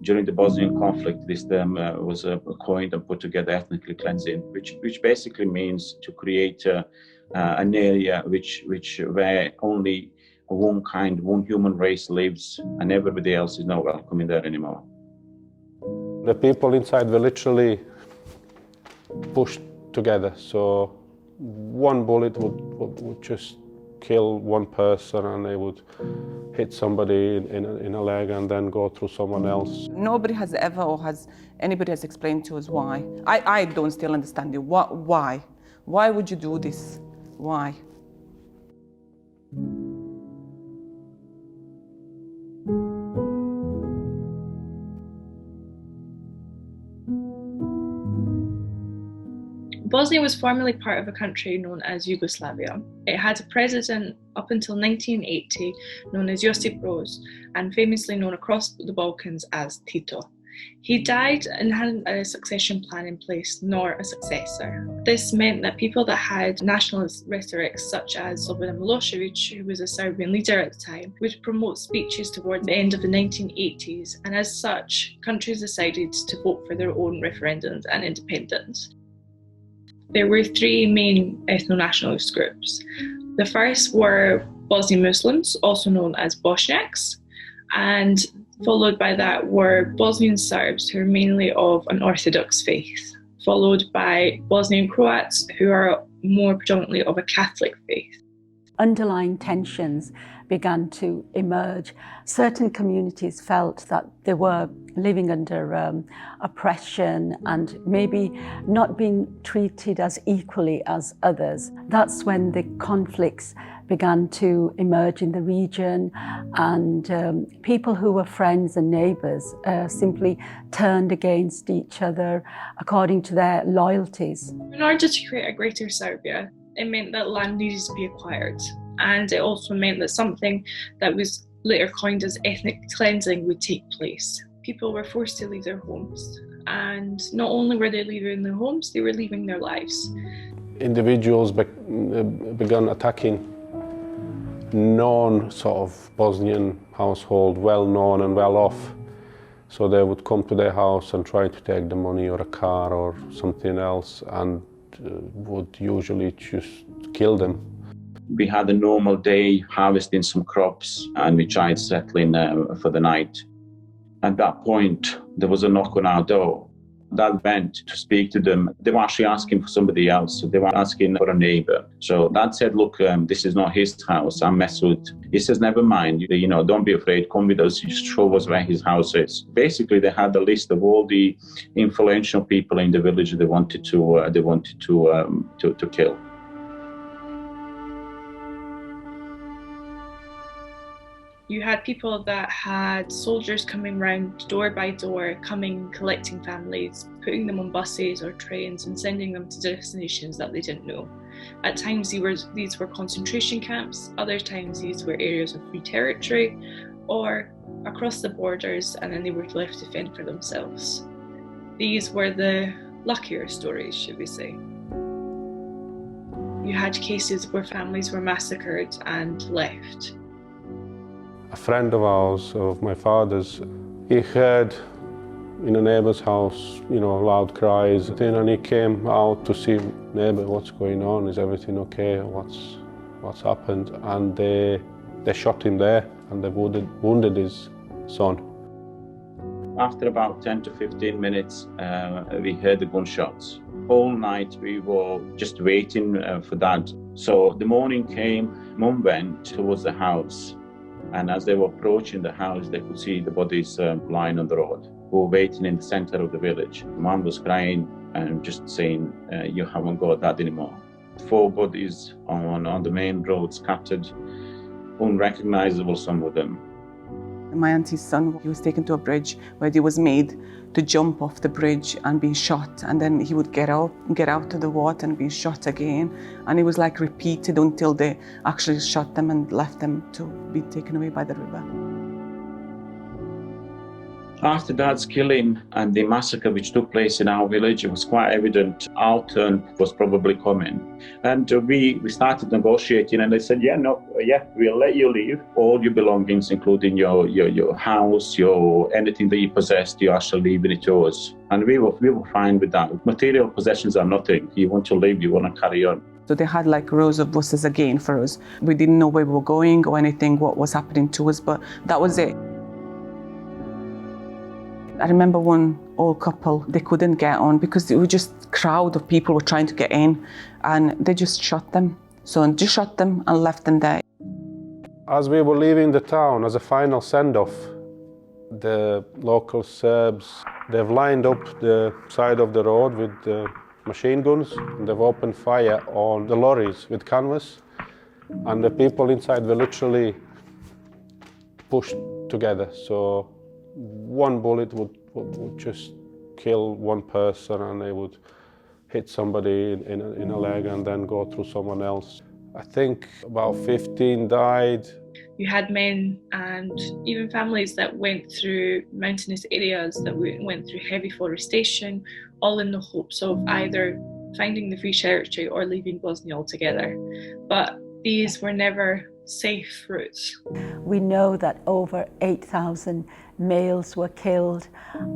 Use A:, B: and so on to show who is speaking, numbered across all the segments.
A: During the Bosnian conflict, this term was coined and put together, ethnically cleansing, which basically means to create an area where only one human race lives, and everybody else is not welcome in there anymore.
B: The people inside were literally pushed together, so one bullet would just kill one person, and they would hit somebody in a leg and then go through someone else.
C: Nobody has ever, or has anybody has explained to us why. I don't still understand it. Why? Why would you do this? Why?
D: Bosnia was formerly part of a country known as Yugoslavia. It had a president up until 1980 known as Josip Broz, and famously known across the Balkans as Tito. He died and hadn't a succession plan in place, nor a successor. This meant that people that had nationalist rhetoric, such as Slobodan Milosevic, who was a Serbian leader at the time, would promote speeches towards the end of the 1980s, and as such, countries decided to vote for their own referendums and independence. There were three main ethno-nationalist groups. The first were Bosnian Muslims, also known as Bosniaks, and followed by that were Bosnian Serbs, who are mainly of an Orthodox faith, followed by Bosnian Croats, who are more predominantly of a Catholic faith.
E: Underlying tensions began to emerge. Certain communities felt that they were living under oppression and maybe not being treated as equally as others. That's when the conflicts began to emerge in the region, and people who were friends and neighbours simply turned against each other according to their loyalties.
D: In order to create a greater Serbia, it meant that land needed to be acquired, and it also meant that something that was later coined as ethnic cleansing would take place. People were forced to leave their homes, and not only were they leaving their homes, they were leaving their lives.
B: Individuals began attacking known sort of Bosnian household, well known and well off. So they would come to their house and try to take the money or a car or something else, and would usually just kill them.
A: We had a normal day harvesting some crops, and we tried settling for the night. At that point, there was a knock on our door. Dad went to speak to them. They were actually asking for somebody else. So they were asking for a neighbour. So Dad said, look, this is not his house. I'm Masoud. He says, never mind. Don't be afraid. Come with us. Just show us where his house is. Basically, they had a list of all the influential people in the village they wanted to kill.
D: You had people that had soldiers coming round door by door, collecting families, putting them on buses or trains and sending them to destinations that they didn't know. At times these were concentration camps, other times these were areas of free territory or across the borders, and then they were left to fend for themselves. These were the luckier stories, should we say. You had cases where families were massacred and left.
B: A friend of ours, of my father's, he heard in a neighbour's house, loud cries, and he came out to see, neighbour, what's going on? Is everything okay? What's happened? And they shot him there, and they wounded his son.
A: After about 10 to 15 minutes, we heard the gunshots. All night we were just waiting for Dad. So the morning came, Mum went towards the house. And as they were approaching the house, they could see the bodies lying on the road. We were waiting in the center of the village. Mom was crying and just saying, you haven't got Dad anymore. 4 bodies on the main road, scattered, unrecognizable, some of them.
C: My auntie's son, he was taken to a bridge where he was made to jump off the bridge and be shot, and then he would get out to the water and be shot again, and it was like repeated until they actually shot them and left them to be taken away by the river.
A: After Dad's killing and the massacre which took place in our village, it was quite evident our turn was probably coming. And we started negotiating, and they said, we'll let you leave. All your belongings, including your house, anything that you possessed, you're actually leaving it to us. And we were fine with that. Material possessions are nothing. You want to leave, you want to carry on.
C: So they had like rows of buses again for us. We didn't know where we were going or anything, what was happening to us, but that was it. I remember one old couple, they couldn't get on because it was just a crowd of people were trying to get in, and they just shot them. So just shot them and left them there.
B: As we were leaving the town as a final send-off, the local Serbs, they've lined up the side of the road with machine guns, and they've opened fire on the lorries with canvas, and the people inside were literally pushed together. So one bullet would just kill one person, and they would hit somebody in a leg and then go through someone else. I think about 15 died.
D: You had men and even families that went through mountainous areas, that went through heavy forestation, all in the hopes of either finding the free territory or leaving Bosnia altogether. But these were never safe routes.
E: We know that over 8,000 males were killed,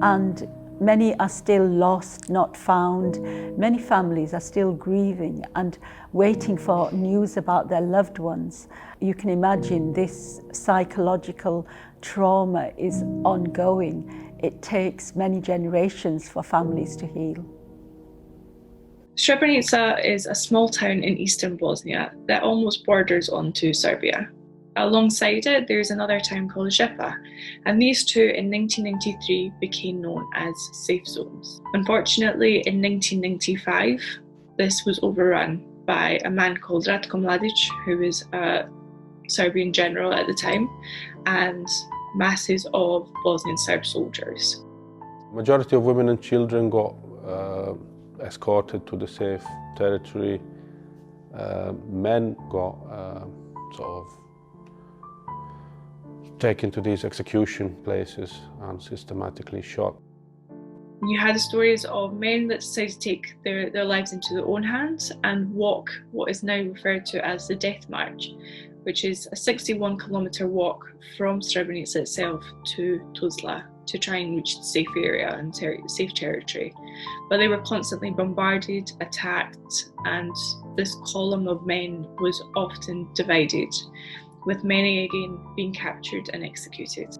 E: and many are still lost, not found. Many families are still grieving and waiting for news about their loved ones. You can imagine this psychological trauma is ongoing. It takes many generations for families to heal.
D: Srebrenica is a small town in eastern Bosnia that almost borders onto Serbia. Alongside it, there's another town called Žepa, and these two in 1993 became known as safe zones. Unfortunately, in 1995, this was overrun by a man called Ratko Mladic, who was a Serbian general at the time, and masses of Bosnian Serb soldiers.
B: Majority of women and children got escorted to the safe territory. Men got sort of taken to these execution places and systematically shot.
D: You had stories of men that decided to take their lives into their own hands and walk what is now referred to as the Death March, which is a 61-kilometre walk from Srebrenica itself to Tuzla to try and reach the safe area and safe territory. But they were constantly bombarded, attacked, and this column of men was often divided, with many again being captured and executed.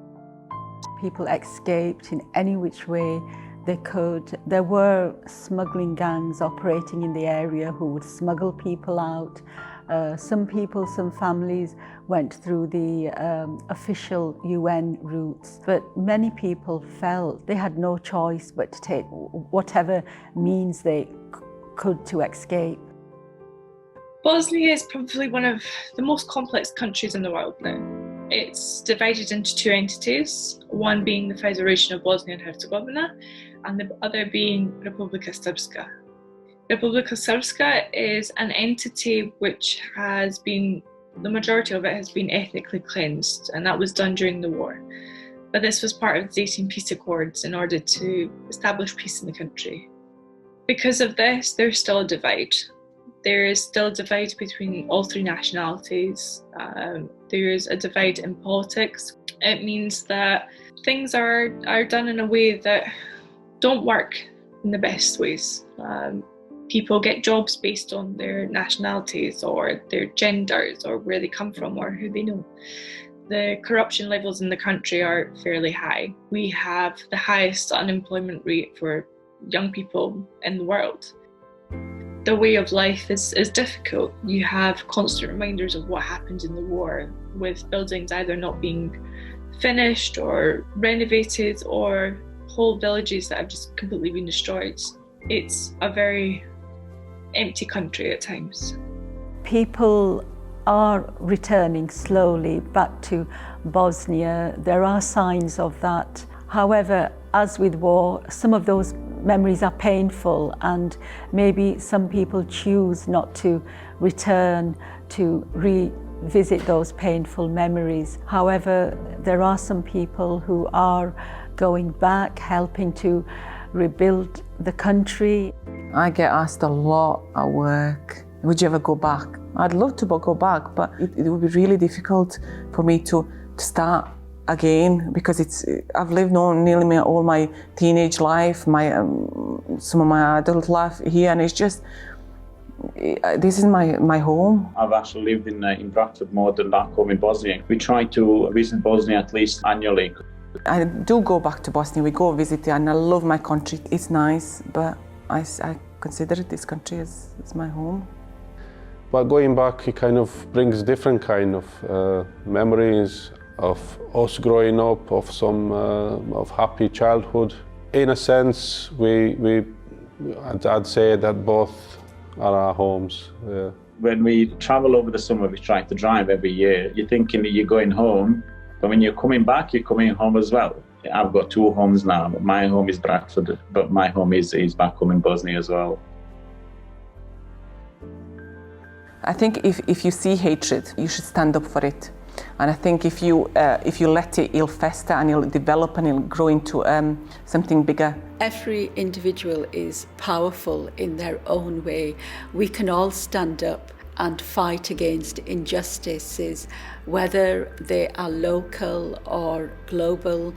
E: People escaped in any which way they could. There were smuggling gangs operating in the area who would smuggle people out. Some people, some families went through the official UN routes, but many people felt they had no choice but to take whatever means they could to escape.
D: Bosnia is probably one of the most complex countries in the world now. It's divided into two entities, one being the Federation of Bosnia and Herzegovina, and the other being Republika Srpska. Republika Srpska is an entity which has been, the majority of it has been ethnically cleansed, and that was done during the war. But this was part of the Dayton Peace Accords in order to establish peace in the country. Because of this, there's still a divide. There is still a divide between all three nationalities. There is a divide in politics. It means that things are done in a way that don't work in the best ways. People get jobs based on their nationalities or their genders or where they come from or who they know. The corruption levels in the country are fairly high. We have the highest unemployment rate for young people in the world. The way of life is difficult. You have constant reminders of what happened in the war, with buildings either not being finished or renovated, or whole villages that have just completely been destroyed. It's a very empty country at times. People
E: are returning slowly back to Bosnia. There are signs of that. However, as with war, some of those memories are painful, and maybe some people choose not to return to revisit those painful memories. However, there are some people who are going back, helping to rebuild the country.
C: I get asked a lot at work, would you ever go back? I'd love to go back, but it would be really difficult for me to start again, because I've lived nearly all my teenage life, some of my adult life here, and it's just, this is my home.
A: I've actually lived in Bradford more than back home in Bosnia. We try to visit Bosnia at least annually.
C: I do go back to Bosnia, we go visit it, and I love my country. It's nice, but I consider this country as my home.
B: But going back, it kind of brings different kind of memories of us growing up, of some of happy childhood. In a sense, I'd say that both are our homes. Yeah.
A: When we travel over the summer, we try to drive every year. You're thinking that you're going home, but when you're coming back, you're coming home as well. I've got two homes now. My home is Bradford, but my home is back home in Bosnia as well.
C: I think if you see hatred, you should stand up for it. And I think if you let it, it'll fester and it'll develop and it'll grow into something bigger.
E: Every individual is powerful in their own way. We can all stand up and fight against injustices, whether they are local or global.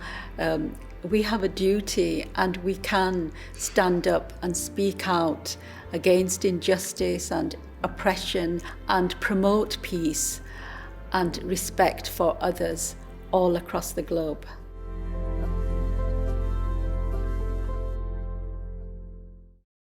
E: We have a duty, and we can stand up and speak out against injustice and oppression and promote peace and respect for others all across the globe.